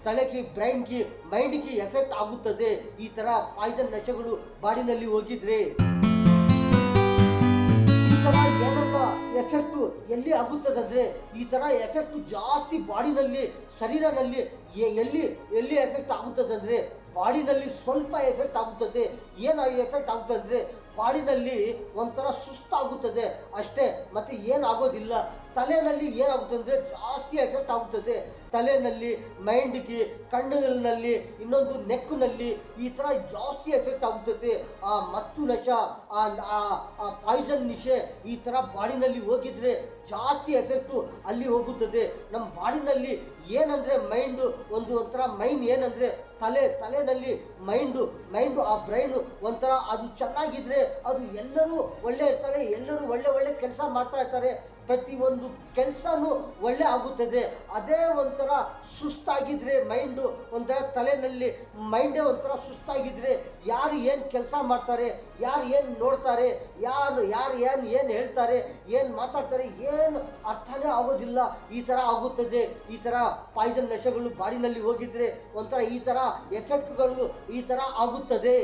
ತಲೆಗೆ ಬ್ರೈನ್ಗೆ ಮೈಂಡ್ಗೆ ಎಫೆಕ್ಟ್ ಆಗುತ್ತದೆ. ಈ ಥರ ಪಾಯ್ಸನ್ ನಶೆಗಳು ಬಾಡಿನಲ್ಲಿ ಹೋಗಿದ್ರೆ ಈ ಥರ ಏನನ್ನ ಎಫೆಕ್ಟು ಎಲ್ಲಿ ಆಗುತ್ತದಂದರೆ ಈ ಥರ ಎಫೆಕ್ಟು ಜಾಸ್ತಿ ಬಾಡಿನಲ್ಲಿ ಶರೀರನಲ್ಲಿ ಎಲ್ಲಿ ಎಫೆಕ್ಟ್ ಆಗುತ್ತದಂದರೆ ಬಾಡಿನಲ್ಲಿ ಸ್ವಲ್ಪ ಎಫೆಕ್ಟ್ ಆಗುತ್ತದೆ. ಏನು ಎಫೆಕ್ಟ್ ಆಗುತ್ತೆ ಅಂದರೆ ಬಾಡಿನಲ್ಲಿ ಒಂಥರ ಸುಸ್ತಾಗುತ್ತದೆ ಅಷ್ಟೇ, ಮತ್ತು ಏನಾಗೋದಿಲ್ಲ. ತಲೆಯಲ್ಲಿ ಏನಾಗುತ್ತೆ ಅಂದರೆ ಜಾಸ್ತಿ ಎಫೆಕ್ಟ್ ಆಗುತ್ತದೆ. ತಲೆನಲ್ಲಿ, ಮೈಂಡ್ಗೆ, ಕಣ್ಣುಗಳಲ್ಲಿ, ಇನ್ನೊಂದು ನೆಕ್ನಲ್ಲಿ ಈ ಥರ ಜಾಸ್ತಿ ಎಫೆಕ್ಟ್ ಆಗುತ್ತದೆ. ಆ ಮತ್ತು ನಶ, ಆ ಪಾಯ್ಸನ್ ನಿಶೆ ಈ ಥರ ಬಾಡಿನಲ್ಲಿ ಹೋಗಿದ್ರೆ ಜಾಸ್ತಿ ಎಫೆಕ್ಟು ಅಲ್ಲಿ ಹೋಗುತ್ತದೆ. ನಮ್ಮ ಬಾಡಿನಲ್ಲಿ ಏನಂದರೆ ಮೈಂಡು ಒಂಥರ ಮೈಂಡ್ ಏನಂದರೆ ತಲೆನಲ್ಲಿ ಮೈಂಡು ಆ ಬ್ರೈನು ಒಂಥರ ಅದು ಚೆನ್ನಾಗಿದ್ರೆ ಅದು ಎಲ್ಲರೂ ಒಳ್ಳೆ ಇರ್ತಾರೆ, ಎಲ್ಲರೂ ಒಳ್ಳೆ ಕೆಲಸ ಮಾಡ್ತಾ ಇರ್ತಾರೆ, ಪ್ರತಿಯೊಂದು ಕೆಲಸನೂ ಒಳ್ಳೆ ಆಗುತ್ತದೆ. ಅದೇ ಒಂಥರ ಸುಸ್ತಾಗಿದ್ರೆ ಮೈಂಡು ಒಂಥರ ತಲೆನಲ್ಲಿ ಮೈಂಡೇ ಒಂಥರ ಸುಸ್ತಾಗಿದ್ರೆ ಯಾರು ಏನು ಕೆಲಸ ಮಾಡ್ತಾರೆ, ಯಾರು ಏನು ನೋಡ್ತಾರೆ, ಯಾರು ಏನು ಹೇಳ್ತಾರೆ, ಏನು ಮಾತಾಡ್ತಾರೆ, ಏನು ಅರ್ಥನೇ ಆಗೋದಿಲ್ಲ. ಈ ಥರ ಆಗುತ್ತದೆ. ಈ ಥರ ಪಾಯ್ಸನ್ ನಶೆಗಳು ಬಾಡಿನಲ್ಲಿ ಹೋಗಿದ್ರೆ ಒಂಥರ ಈ ಥರ ಎಫೆಕ್ಟ್ಗಳು ಈ ಥರ ಆಗುತ್ತದೆ.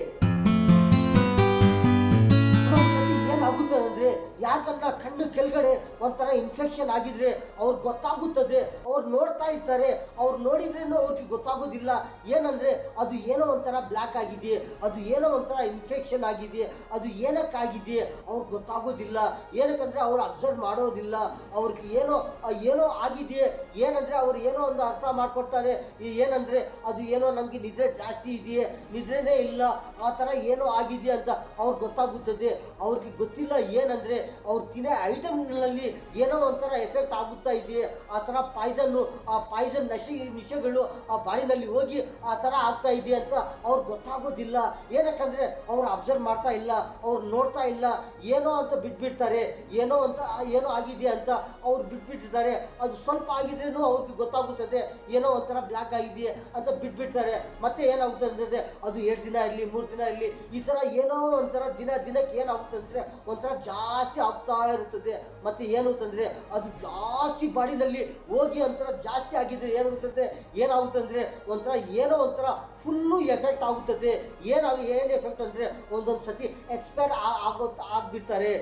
ಏನಾಗುತ್ತದೆ ಅಂದರೆ ಯಾಕನ್ನ ಕಣ್ಣು ಕೆಳಗಡೆ ಒಂಥರ ಇನ್ಫೆಕ್ಷನ್ ಆಗಿದ್ರೆ ಅವ್ರಿಗೆ ಗೊತ್ತಾಗುತ್ತದೆ. ಅವ್ರು ನೋಡ್ತಾ ಇರ್ತಾರೆ, ಅವ್ರು ನೋಡಿದ್ರೇನು ಅವ್ರಿಗೆ ಗೊತ್ತಾಗೋದಿಲ್ಲ. ಏನಂದರೆ ಅದು ಏನೋ ಒಂಥರ ಬ್ಲ್ಯಾಕ್ ಆಗಿದೆ, ಅದು ಏನೋ ಒಂಥರ ಇನ್ಫೆಕ್ಷನ್ ಆಗಿದೆ, ಅದು ಏನಕ್ಕಾಗಿದೆ ಅವ್ರಿಗೆ ಗೊತ್ತಾಗೋದಿಲ್ಲ. ಏನಕ್ಕಂದರೆ ಅವ್ರು ಅಬ್ಸರ್ವ್ ಮಾಡೋದಿಲ್ಲ. ಅವ್ರಿಗೆ ಏನೋ ಆಗಿದೆ. ಏನಂದರೆ ಅವ್ರು ಏನೋ ಒಂದು ಅರ್ಥ ಮಾಡ್ಕೊಡ್ತಾರೆ. ಏನಂದರೆ ಅದು ಏನೋ ನಮಗೆ ನಿದ್ರೆ ಜಾಸ್ತಿ ಇದೆಯೇ, ನಿದ್ರೆನೇ ಇಲ್ಲ, ಆ ಥರ ಏನೋ ಆಗಿದೆ ಅಂತ ಅವ್ರಿಗೆ ಗೊತ್ತಾಗುತ್ತದೆ. ಅವ್ರಿಗೆ ಗೊತ್ತಿಲ್ಲ ಏನಂದರೆ ಅವ್ರು ತಿನ್ನೋ ಐಟಮ್ಗಳಲ್ಲಿ ಏನೋ ಒಂಥರ ಎಫೆಕ್ಟ್ ಆಗುತ್ತಾ ಇದೆಯೇ, ಆ ಥರ ಆ ಪಾಯ್ಸನ್ ನಿಶೆಗಳು ಆ ಬಾಡಿನಲ್ಲಿ ಹೋಗಿ ಆ ಥರ ಆಗ್ತಾ ಇದೆ ಅಂತ ಅವ್ರಿಗೆ ಗೊತ್ತಾಗೋದಿಲ್ಲ. ಏನಕ್ಕಂದರೆ ಅವ್ರು ಅಬ್ಸರ್ವ್ ಮಾಡ್ತಾ ಇಲ್ಲ, ಅವ್ರು ನೋಡ್ತಾ ಇಲ್ಲ, ಏನೋ ಅಂತ ಬಿಟ್ಬಿಡ್ತಾರೆ. ಏನೋ ಆಗಿದೆ ಅಂತ ಅವ್ರು ಬಿಟ್ಬಿಟ್ಟಿರ್ತಾರೆ. ಅದು ಸ್ವಲ್ಪ ಆಗಿದ್ರೇನು ಅವ್ರಿಗೆ ಗೊತ್ತಾಗುತ್ತದೆ ಏನೋ ಒಂಥರ ಬ್ಲ್ಯಾಕ್ ಆಗಿದೆ ಅಂತ ಬಿಟ್ಬಿಡ್ತಾರೆ. ಮತ್ತೆ ಏನಾಗುತ್ತದೆ ಅದು 2 ದಿನ ಇರಲಿ 3 ದಿನ ಇರಲಿ ಈ ಥರ ಏನೋ ಒಂಥರ ದಿನಕ್ಕೆ ಏನಾಗುತ್ತಂದರೆ ಒಂಥರ ಜಾಸ್ತಿ ಆಗ್ತಾ ಇರುತ್ತದೆ. ಮತ್ತು ಏನಾಗುತ್ತಂದರೆ ಅದು ಜಾಸ್ತಿ ಬಾಡಿನಲ್ಲಿ ಹೋಗಿ ಒಂಥರ ಜಾಸ್ತಿ ಆಗಿದ್ರೆ ಏನಾಗುತ್ತಂದರೆ ಒಂಥರ ಏನೋ ಒಂಥರ ಫುಲ್ಲು ಎಫೆಕ್ಟ್ ಆಗುತ್ತದೆ. ಏನು ಎಫೆಕ್ಟ್ ಅಂದರೆ ಒಂದೊಂದು ಸತಿ ಎಕ್ಸ್ಪೈರ್ ಆಗಿಬಿಡ್ತಾರೆ,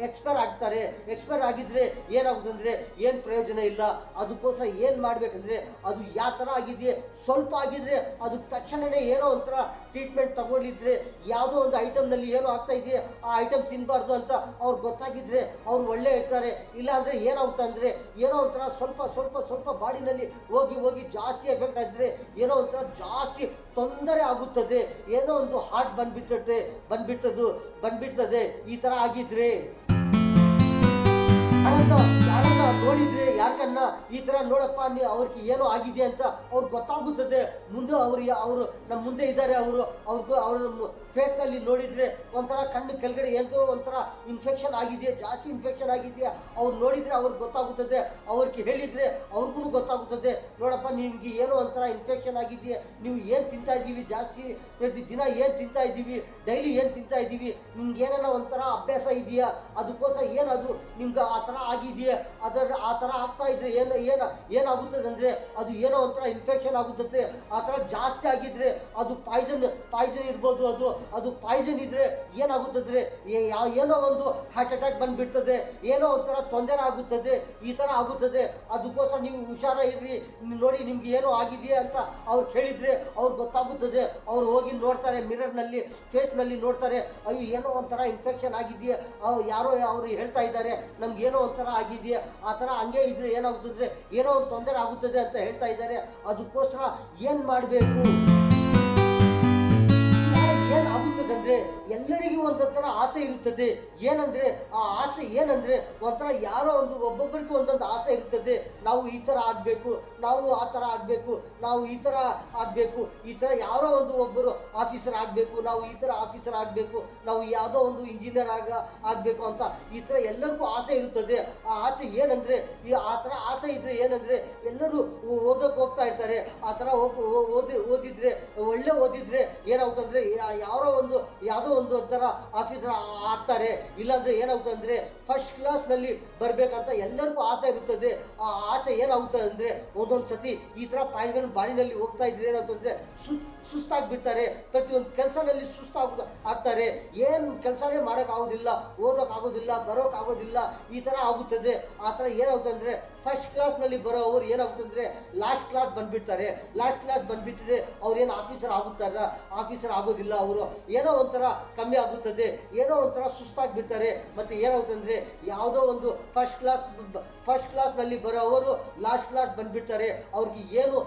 ಎಕ್ಸ್ಪೈರ್ ಆಗ್ತಾರೆ. ಎಕ್ಸ್ಪೈರ್ ಆಗಿದ್ರೆ ಏನಾಗುತ್ತಂದರೆ ಏನು ಪ್ರಯೋಜನ ಇಲ್ಲ. ಅದಕ್ಕೋಸ್ಕರ ಏನು ಮಾಡಬೇಕಂದ್ರೆ ಅದು ಯಾವ ಥರ ಆಗಿದೆ, ಸ್ವಲ್ಪ ಆಗಿದ್ರೆ ಅದು ತಕ್ಷಣವೇ ಏನೋ ಒಂಥರ ಟ್ರೀಟ್ಮೆಂಟ್ ತಗೊಂಡಿದ್ರೆ, ಯಾವುದೋ ಒಂದು ಐಟಮ್ನಲ್ಲಿ ಏನೋ ಆಗ್ತಾ ಇದೆಯಾ ಆ ಐಟಮ್ ತಿನ್ನಬಾರ್ದು ಅಂತ ಅವ್ರಿಗೆ ಗೊತ್ತಾಗಿದ್ರೆ ಅವ್ರು ಒಳ್ಳೆ ಇರ್ತಾರೆ. ಇಲ್ಲಾಂದರೆ ಏನಾಗುತ್ತಂದರೆ ಏನೋ ಒಂಥರ ಸ್ವಲ್ಪ ಬಾಡಿನಲ್ಲಿ ಹೋಗಿ ಜಾಸ್ತಿ ಎಫೆಕ್ಟ್ ಆಗಿದ್ರೆ ಏನೋ ಒಂಥರ ಜಾಸ್ತಿ ತೊಂದರೆ ಆಗುತ್ತದೆ. ಏನೋ ಒಂದು ಹಾರ್ಟ್ ಬಂದ್ಬಿಡ್ತದೆ ಈ ಥರ ಆಗಿದ್ರೆ. ಯಾರನ್ನ ನೋಡಿದ್ರೆ ಯಾಕನ್ನ ಈ ಥರ ನೋಡಪ್ಪ ಅವ್ರಿಗೆ ಏನೋ ಆಗಿದೆ ಅಂತ ಅವ್ರಿಗೆ ಗೊತ್ತಾಗುತ್ತದೆ. ಮುಂದೆ ಅವರು ನಮ್ಮ ಮುಂದೆ ಇದ್ದಾರೆ, ಅವ್ರ ಫೇಸ್ನಲ್ಲಿ ನೋಡಿದರೆ ಒಂಥರ ಕಣ್ಣು ಕೆಳಗಡೆ ಏನೋ ಒಂಥರ ಇನ್ಫೆಕ್ಷನ್ ಆಗಿದೆಯಾ, ಜಾಸ್ತಿ ಇನ್ಫೆಕ್ಷನ್ ಆಗಿದೆಯಾ ಅವ್ರು ನೋಡಿದರೆ ಅವ್ರಿಗೆ ಗೊತ್ತಾಗುತ್ತದೆ. ಅವ್ರಿಗೆ ಹೇಳಿದರೆ ಅವ್ರಿಗೂ ಗೊತ್ತಾಗುತ್ತದೆ, ನೋಡಪ್ಪ ನಿಮ್ಗೆ ಏನೋ ಒಂಥರ ಇನ್ಫೆಕ್ಷನ್ ಆಗಿದೆಯಾ, ನೀವು ಏನು ತಿಂತಾ ಇದ್ದೀವಿ ಜಾಸ್ತಿ, ಪ್ರತಿದಿನ ಏನು ತಿಂತಾ ಇದ್ದೀವಿ, ಡೈಲಿ ಏನು ತಿಂತಾ ಇದ್ದೀವಿ, ನಿಮ್ಗೆ ಏನಾರ ಒಂಥರ ಅಭ್ಯಾಸ ಇದೆಯಾ, ಅದಕ್ಕೋಸ್ಕರ ಏನದು ನಿಮ್ಗೆ ಆ ಥರ ಆಗಿದೆಯಾ, ಆ ಥರ ಆಗ್ತಾ ಇದ್ರೆ ಏನಾಗುತ್ತದೆ ಅಂದರೆ ಅದು ಏನೋ ಒಂಥರ ಇನ್ಫೆಕ್ಷನ್ ಆಗುತ್ತದೆ. ಆ ಥರ ಜಾಸ್ತಿ ಆಗಿದ್ರೆ ಅದು ಪಾಯ್ಸನ್ ಇರ್ಬೋದು. ಅದು ಪಾಯ್ಸನ್ ಇದ್ರೆ ಏನಾಗುತ್ತದೆ, ಏನೋ ಒಂದು ಹಾರ್ಟ್ ಅಟ್ಯಾಕ್ ಬಂದುಬಿಡ್ತದೆ, ಏನೋ ಒಂಥರ ತೊಂದರೆ ಆಗುತ್ತದೆ, ಈ ಥರ ಆಗುತ್ತದೆ. ಅದಕ್ಕೋಸ್ಕರ ನೀವು ಹುಷಾರಾಗಿರ್ರಿ, ನೋಡಿ ನಿಮ್ಗೆ ಏನೋ ಆಗಿದೆಯಾ ಅಂತ ಅವ್ರು ಕೇಳಿದರೆ ಅವ್ರಿಗೆ ಗೊತ್ತಾಗುತ್ತದೆ. ಅವ್ರು ಹೋಗಿ ನೋಡ್ತಾರೆ, ಮಿರರ್ನಲ್ಲಿ ಫೇಸ್ನಲ್ಲಿ ನೋಡ್ತಾರೆ, ಅಯ್ಯೋ ಏನೋ ಒಂಥರ ಇನ್ಫೆಕ್ಷನ್ ಆಗಿದೆಯಾ, ಅವರು ಹೇಳ್ತಾ ಇದ್ದಾರೆ ನಮ್ಗೇನೋ ಒಂಥರ ಆಗಿದೆಯಾ, ಆ ಥರ ಹಂಗೆ ಇದ್ರೆ ಏನಾಗುತ್ತದೆ, ಏನೋ ಒಂದು ತೊಂದರೆ ಆಗುತ್ತದೆ ಅಂತ ಹೇಳ್ತಾ ಇದ್ದಾರೆ. ಅದಕ್ಕೋಸ್ಕರ ಏನು ಮಾಡಬೇಕು, ಏನಾಗುತ್ತದೆ ಅಂದರೆ ಎಲ್ಲರಿಗೂ ಒಂದೊಂಥರ ಆಸೆ ಇರುತ್ತದೆ. ಏನಂದರೆ ಆ ಆಸೆ ಏನಂದರೆ ಒಂಥರ ಒಬ್ಬೊಬ್ಬರಿಗೂ ಒಂದೊಂದು ಆಸೆ ಇರುತ್ತದೆ. ನಾವು ಈ ಥರ ಆಗಬೇಕು, ನಾವು ಆ ಥರ ಆಗಬೇಕು, ನಾವು ಈ ಥರ ಆಗಬೇಕು, ಈ ಥರ ಯಾರೋ ಒಬ್ಬರು ಆಫೀಸರ್ ಆಗಬೇಕು, ನಾವು ಈ ಥರ ಆಫೀಸರ್ ಆಗಬೇಕು, ನಾವು ಯಾವುದೋ ಒಂದು ಇಂಜಿನಿಯರ್ ಆಗಬೇಕು ಅಂತ ಈ ಥರ ಎಲ್ಲರಿಗೂ ಆಸೆ ಇರುತ್ತದೆ. ಆ ಆಸೆ ಏನಂದರೆ ಆ ಥರ ಆಸೆ ಇದ್ದರೆ ಏನಂದರೆ ಎಲ್ಲರೂ ಓದೋಕೆ ಹೋಗ್ತಾ ಇರ್ತಾರೆ. ಆ ಥರ ಓದಿದ್ರೆ ಓದಿದ್ರೆ ಏನಾಗುತ್ತಂದರೆ ಯಾವುದೋ ಒಂದು ಒಂಥರ ಆಫೀಸರ್ ಆಗ್ತಾರೆ. ಇಲ್ಲಾಂದರೆ ಏನಾಗುತ್ತದೆ ಅಂದರೆ ಫಸ್ಟ್ ಕ್ಲಾಸ್ನಲ್ಲಿ ಬರಬೇಕಂತ ಎಲ್ಲರಿಗೂ ಆಸೆ ಇರುತ್ತದೆ. ಆ ಆಸೆ ಏನಾಗುತ್ತದೆ ಅಂದರೆ ಒಂದೊಂದು ಸತಿ ಈ ಥರ ಪಾಯಿಂಟ್ಗಳು ಬಾಡಿನಲ್ಲಿ ಹೋಗ್ತಾ ಇದ್ರೆ ಏನಾಗುತ್ತದೆ, ಸುಸ್ತಾಗಿಬಿಡ್ತಾರೆ. ಪ್ರತಿಯೊಂದು ಕೆಲಸದಲ್ಲಿ ಆಗ್ತಾರೆ. ಏನು ಕೆಲಸನೇ ಮಾಡೋಕ್ಕಾಗೋದಿಲ್ಲ, ಓದೋಕ್ಕಾಗೋದಿಲ್ಲ, ಬರೋಕ್ಕಾಗೋದಿಲ್ಲ, ಈ ಥರ ಆಗುತ್ತದೆ. ಆ ಥರ ಏನಾಗುತ್ತೆ ಅಂದರೆ ಫಸ್ಟ್ ಕ್ಲಾಸ್ನಲ್ಲಿ ಬರೋ ಅವ್ರು ಏನಾಗುತ್ತಂದರೆ ಲಾಸ್ಟ್ ಕ್ಲಾಸ್ ಬಂದುಬಿಡ್ತಾರೆ. ಲಾಸ್ಟ್ ಕ್ಲಾಸ್ ಬಂದುಬಿಟ್ಟಿದ್ರೆ ಅವ್ರೇನು ಆಫೀಸರ್ ಆಗುತ್ತಾರ? ಆಫೀಸರ್ ಆಗೋದಿಲ್ಲ. ಅವರು ಏನೋ ಒಂಥರ ಕಮ್ಮಿ ಆಗುತ್ತದೆ, ಏನೋ ಒಂಥರ ಸುಸ್ತಾಗಿಬಿಡ್ತಾರೆ. ಮತ್ತು ಏನಾಗುತ್ತಂದರೆ ಯಾವುದೋ ಒಂದು ಫಸ್ಟ್ ಕ್ಲಾಸ್ನಲ್ಲಿ ಬರೋ ಅವರು ಲಾಸ್ಟ್ ಕ್ಲಾಸ್ ಬಂದುಬಿಡ್ತಾರೆ. ಅವ್ರಿಗೆ ಏನು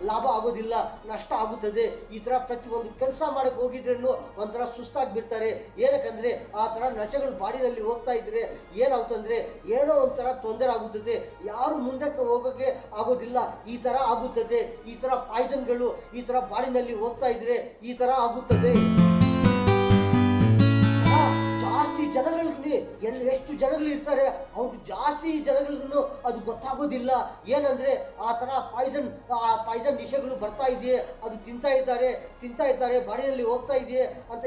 ಲಾಭ ಆಗೋದಿಲ್ಲ, ನಷ್ಟ ಆಗುತ್ತದೆ. ಈ ಥರ ಪ್ರತಿಯೊಂದು ಕೆಲಸ ಮಾಡೋಕ್ಕೆ ಹೋಗಿದ್ರೂ ಒಂಥರ ಸುಸ್ತಾಗಿಬಿಡ್ತಾರೆ. ಏನಕ್ಕಂದರೆ ಆ ಥರ ನಶೆಗಳು ಬಾಡಿನಲ್ಲಿ ಹೋಗ್ತಾ ಇದ್ದರೆ ಏನಾಗುತ್ತಂದರೆ ಏನೋ ಒಂಥರ ತೊಂದರೆ ಆಗುತ್ತದೆ, ಯಾರು ಮುಂದಕ್ಕೆ ಹೋಗೋಕ್ಕೆ ಆಗೋದಿಲ್ಲ. ಈ ಥರ ಆಗುತ್ತದೆ. ಈ ಥರ ಪಾಯ್ಸನ್ಗಳು ಈ ಥರ ಬಾಡಿನಲ್ಲಿ ಹೋಗ್ತಾ ಇದ್ರೆ ಈ ಥರ ಆಗುತ್ತದೆ. ಜಾಸ್ತಿ ಜನಗಳಿಗೆ ಎಷ್ಟು ಜನಗಳು ಇರ್ತಾರೆ ಅವ್ರಿಗೆ ಜಾಸ್ತಿ ಜನಗಳಿಗೂ ಅದು ಗೊತ್ತಾಗೋದಿಲ್ಲ. ಏನಂದರೆ ಆ ಥರ ಪಾಯ್ಸನ್ ವಿಷಯಗಳು ಬರ್ತಾ ಇದೆಯೇ, ಅದು ತಿಂತಾ ಇರ್ತಾರೆ, ಬಾಡಿಯಲ್ಲಿ ಹೋಗ್ತಾ ಇದೆಯೇ ಅಂತ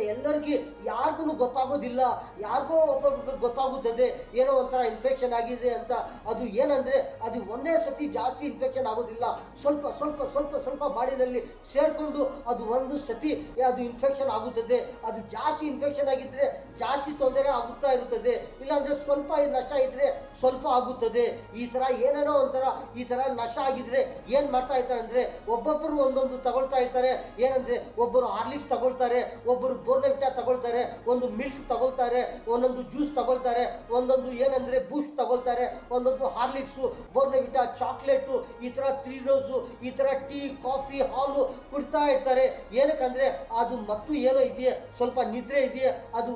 ಯಾರಿಗೂ ಗೊತ್ತಾಗೋದಿಲ್ಲ. ಯಾರಿಗೋ ಒಬ್ಬೊಬ್ಬರಿಗೆ ಗೊತ್ತಾಗುತ್ತದೆ ಏನೋ ಒಂಥರ ಇನ್ಫೆಕ್ಷನ್ ಆಗಿದೆ ಅಂತ. ಅದು ಏನಂದರೆ ಅದು ಒಂದೇ ಸತಿ ಜಾಸ್ತಿ ಇನ್ಫೆಕ್ಷನ್ ಆಗೋದಿಲ್ಲ, ಸ್ವಲ್ಪ ಸ್ವಲ್ಪ ಸ್ವಲ್ಪ ಸ್ವಲ್ಪ ಬಾಡಿನಲ್ಲಿ ಸೇರಿಕೊಂಡು ಅದು ಒಂದು ಸತಿ ಅದು ಇನ್ಫೆಕ್ಷನ್ ಆಗುತ್ತದೆ. ಅದು ಜಾಸ್ತಿ ಇನ್ಫೆಕ್ಷನ್ ಆಗಿದ್ದರೆ ಜಾಸ್ತಿ ತೊಂದರೆ ಆಗುತ್ತಾ ಇರುತ್ತದೆ. ಇಲ್ಲಾಂದರೆ ಸ್ವಲ್ಪ ನಶ ಇದ್ದರೆ ಸ್ವಲ್ಪ ಆಗುತ್ತದೆ. ಈ ಥರ ಏನೇನೋ ಒಂಥರ ಈ ಥರ ನಶ ಆಗಿದ್ರೆ ಏನು ಮಾಡ್ತಾ ಇರ್ತಾರೆ ಅಂದರೆ ಒಬ್ಬೊಬ್ಬರು ಒಂದೊಂದು ತಗೊಳ್ತಾ ಇರ್ತಾರೆ. ಏನಂದರೆ ಒಬ್ಬರು ಹಾರ್ಲಿಕ್ಸ್ ತಗೊಳ್ತಾರೆ, ಒಬ್ಬರು ಬೋರ್ನ್ವಿಟಾ ತಗೊಳ್ತಾರೆ, ಒಂದು ಮಿಲ್ಕ್ ತಗೊಳ್ತಾರೆ, ಒಂದೊಂದು ಜ್ಯೂಸ್ ತಗೊಳ್ತಾರೆ, ಒಂದೊಂದು ಏನಂದರೆ ಬೂಸ್ಟ್ ತಗೊಳ್ತಾರೆ, ಒಂದೊಂದು ಹಾರ್ಲಿಕ್ಸು, ಬೋರ್ನ್ವಿಟಾ, ಚಾಕ್ಲೇಟು, ಈ ಥರ 3 ರೋಸು, ಈ ಥರ ಟೀ, ಕಾಫಿ, ಹಾಲು ಕುಡ್ತಾ ಇರ್ತಾರೆ. ಏನಕ್ಕಂದರೆ ಅದು ಮತ್ತು ಏನೋ ಇದೆಯೇ, ಸ್ವಲ್ಪ ನಿದ್ರೆ ಇದೆಯೇ, ಅದು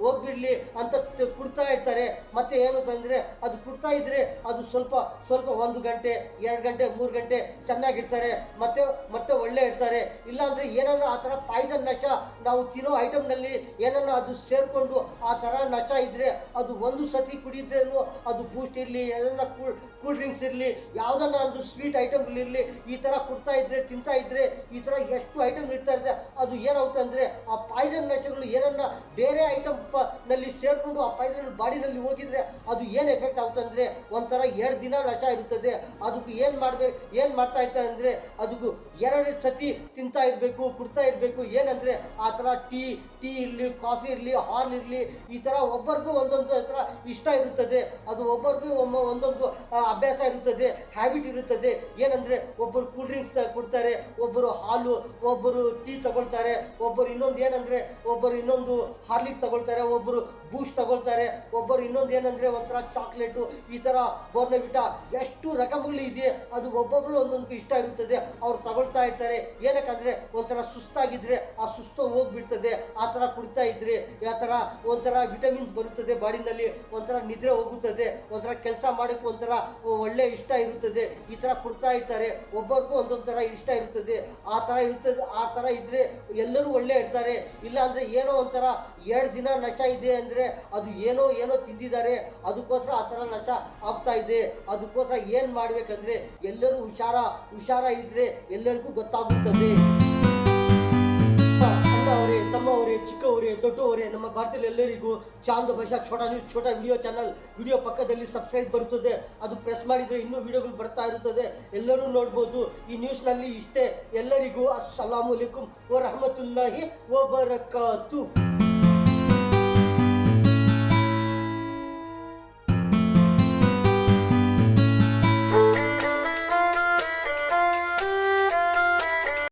ಹೋಗ್ಬಿಡ್ಲಿ ಅಂತ ಕುಡ್ತಾ ಇರ್ತಾರೆ. ಮತ್ತೆ ಏನು ಅಂದರೆ ಅದು ಕುಡ್ತಾ ಇದ್ರೆ ಅದು ಸ್ವಲ್ಪ ಸ್ವಲ್ಪ 1 ಗಂಟೆ 2 ಗಂಟೆ 3 ಗಂಟೆ ಚೆನ್ನಾಗಿರ್ತಾರೆ, ಮತ್ತೆ ಒಳ್ಳೆ ಇರ್ತಾರೆ. ಇಲ್ಲಾಂದರೆ ಏನಾದರೂ ಆ ಥರ ಪಾಯ್ಸನ್ ನಶ ನಾವು ತಿನ್ನೋ ಐಟಮ್ನಲ್ಲಿ ಏನನ್ನ ಅದು ಸೇರಿಕೊಂಡು ಆ ಥರ ನಶ ಇದ್ದರೆ ಅದು ಒಂದು ಸತಿ ಕುಡಿದ್ರೇನು ಅದು ಬೂಸ್ಟ್ ಇರಲಿ, ಏನಾರ ಕೂಲ್ ಡ್ರಿಂಕ್ಸ್ ಇರಲಿ, ಯಾವುದನ್ನ ಒಂದು ಸ್ವೀಟ್ ಐಟಮ್ಗಳಿರಲಿ, ಈ ಥರ ಕುಡ್ತಾ ಇದ್ರೆ ತಿಂತಾ ಇದ್ರೆ ಈ ಥರ ಎಷ್ಟು ಐಟಮ್ ಇರ್ತಾ ಇದೆ ಅದು ಏನಾಗುತ್ತೆ ಅಂದರೆ ಆ ಪಾಯ್ಸನ್ ನಶಗಳು ಏನನ್ನ ಬೇರೆ ಐಟಮ್ ನಲ್ಲಿ ಸೇರಿಕೊಂಡು ಆ ಪಾಯ್ಸನ್ ಬಾಡಿನಲ್ಲಿ ಹೋಗಿದ್ರೆ ಅದು ಏನು ಎಫೆಕ್ಟ್ ಆಗುತ್ತೆ ಅಂದರೆ ಒಂಥರ 2 ದಿನ ನಶ ಇರುತ್ತದೆ. ಅದಕ್ಕೆ ಏನು ಮಾಡ್ತಾ ಇರ್ತಾರೆ ಅಂದರೆ ಅದಕ್ಕೂ 2 ಸತಿ ತಿಂತಾ ಇರಬೇಕು, ಕುಡ್ತಾ ಇರಬೇಕು. ಏನಂದರೆ ಆ ಥರ ಟೀ ಇರಲಿ, ಕಾಫಿ ಇರಲಿ, ಹಾಲ್ ಇರಲಿ, ಈ ಥರ ಒಬ್ಬರಿಗೂ ಒಂದೊಂದು ಥರ ಇಷ್ಟ ಇರುತ್ತದೆ. ಅದು ಒಬ್ಬರಿಗೂ ಒಂದೊಂದು ಅಭ್ಯಾಸ ಇರುತ್ತದೆ, ಹ್ಯಾಬಿಟ್ ಇರುತ್ತದೆ. ಏನಂದರೆ ಒಬ್ಬರು ಕೂಲ್ ಡ್ರಿಂಕ್ಸ್ ಕೊಡ್ತಾರೆ, ಒಬ್ಬರು ಹಾಲು, ಒಬ್ಬರು ಟೀ ತಗೊಳ್ತಾರೆ, ಒಬ್ಬರು ಇನ್ನೊಂದು ಏನಂದರೆ ಒಬ್ಬರು ಇನ್ನೊಂದು ಹಾರ್ಲಿಕ್ಸ್ ತಗೊಳ್ತಾರೆ, ಒಬ್ಬರು ಬೂಸ್ಟ್ ತಗೊಳ್ತಾರೆ, ಒಬ್ಬರು ಇನ್ನೊಂದು ಏನಂದರೆ ಒಂಥರ ಚಾಕ್ಲೇಟು, ಈ ಥರ ಬೋರ್ನ್ವಿಟಾ, ಎಷ್ಟು ರಕಮ್ಗಳು ಇದೆ ಅದು ಒಬ್ಬೊಬ್ಬರು ಒಂದೊಂದು ಇಷ್ಟ ಇರುತ್ತದೆ, ಅವ್ರು ತಗೊಳ್ತಾ ಇರ್ತಾರೆ. ಏನಕ್ಕಂದರೆ ಒಂಥರ ಸುಸ್ತಾಗಿದ್ದರೆ ಆ ಸುಸ್ತು ಹೋಗ್ಬಿಡ್ತದೆ. ಆ ಥರ ಕುಡಿತಾ ಇದ್ರೆ ಆ ಥರ ಒಂಥರ ವಿಟಮಿನ್ಸ್ ಬರುತ್ತದೆ ಬಾಡಿನಲ್ಲಿ, ಒಂಥರ ನಿದ್ರೆ ಹೋಗುತ್ತದೆ, ಒಂಥರ ಕೆಲಸ ಮಾಡೋಕ್ಕೆ ಒಂಥರ ಒಳ್ಳೆ ಇಷ್ಟ ಇರುತ್ತದೆ. ಈ ಥರ ಕುಡ್ತಾ ಇರ್ತಾರೆ, ಒಬ್ಬರಿಗೂ ಒಂದೊಂದು ಥರ ಇಷ್ಟ ಇರುತ್ತದೆ. ಆ ಥರ ಇದ್ದರೆ ಎಲ್ಲರೂ ಒಳ್ಳೆ ಇರ್ತಾರೆ. ಇಲ್ಲಾಂದರೆ ಏನೋ ಒಂಥರ 2 ದಿನ ನಶ ಇದೆ ಅಂದರೆ ಅದು ಏನೋ ತಿಂದಿದ್ದಾರೆ, ಅದಕ್ಕೋಸ್ಕರ ಆ ಥರ ನಶ ಆಗ್ತಾ ಇದೆ. ಅದಕ್ಕೋಸ್ಕರ ಏನು ಮಾಡಬೇಕಂದ್ರೆ ಎಲ್ಲರೂ ಹುಷಾರ ಇದ್ದರೆ ಎಲ್ಲರಿಗೂ ಗೊತ್ತಾಗುತ್ತದೆ. ಅಣ್ಣವರೇ, ತಮ್ಮವರೇ, ಚಿಕ್ಕವರೇ, ದೊಡ್ಡವರೇ, ನಮ್ಮ ಭಾರತದಲ್ಲಿ ಎಲ್ಲರಿಗೂ ಚಾಂದ್ ಭಾಷಾ ಛೋಟಾ ವಿಡಿಯೋ ಚಾನಲ್ ವಿಡಿಯೋ ಪಕ್ಕದಲ್ಲಿ ಸಬ್ಸ್ಕ್ರೈಬ್ ಬರುತ್ತದೆ. ಅದು ಪ್ರೆಸ್ ಮಾಡಿದರೆ ಇನ್ನೂ ವಿಡಿಯೋಗಳು ಬರ್ತಾ ಇರುತ್ತದೆ, ಎಲ್ಲರೂ ನೋಡ್ಬೋದು. ಈ ನ್ಯೂಸ್ನಲ್ಲಿ ಇಷ್ಟೇ. ಎಲ್ಲರಿಗೂ ಅಸ್ಸಲಾಮು ಅಲೈಕುಂ ವರಹಮತುಲ್ಲಾಹಿ ವಬರಕಾತು.